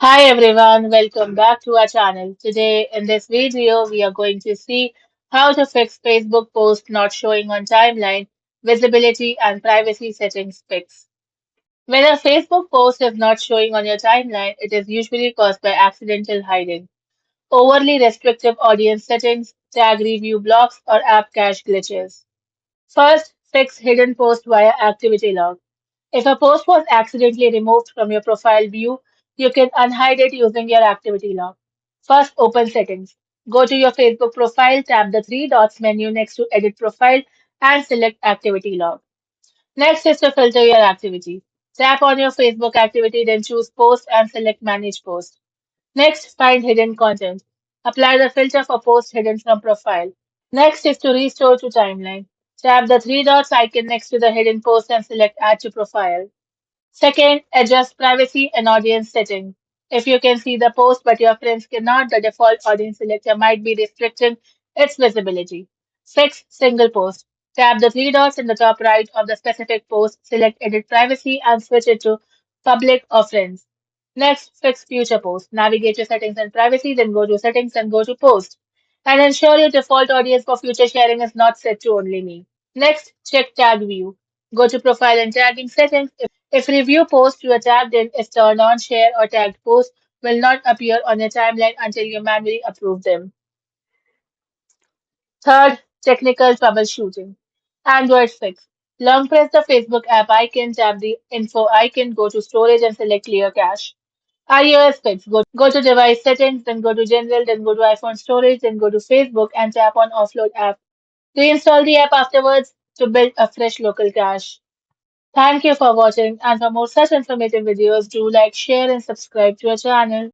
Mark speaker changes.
Speaker 1: Hi everyone, welcome back to our channel. Today in this video, we are going to see how to fix Facebook post not showing on timeline, visibility and privacy settings fix. When a Facebook post is not showing on your timeline, it is usually caused by accidental hiding, overly restrictive audience settings, tag review blocks or app cache glitches. First, fix hidden post via activity log. If a post was accidentally removed from your profile view, you can unhide it using your activity log. First, open settings. Go to your Facebook profile, tap the three dots menu next to edit profile and select activity log. Next is to filter your activity. Tap on your Facebook activity, then choose post and select manage post. Next, find hidden content. Apply the filter for post hidden from profile. Next is to restore to timeline. Tap the three dots icon next to the hidden post and select add to profile. Second, adjust privacy and audience setting. If you can see the post but your friends cannot, the default audience selector might be restricting its visibility. Fix single post. Tap the three dots in the top right of the specific post, select edit privacy and switch it to public or friends. Next, fix future post. Navigate to settings and privacy, then go to settings and go to post. And ensure your default audience for future sharing is not set to only me. Next, check tag view. Go to profile and tagging settings. If review post you are tagged in is turned on, share or tagged posts will not appear on your timeline until you manually approve them. Third, technical troubleshooting. Android fix. Long press the Facebook app icon, tap the info icon, go to storage and select clear cache. iOS fix. Go to device settings, then go to general, then go to iPhone storage, then go to Facebook and tap on offload app. Reinstall the app afterwards to build a fresh local cache. Thank you for watching, and for more such informative videos, do like, share and subscribe to our channel.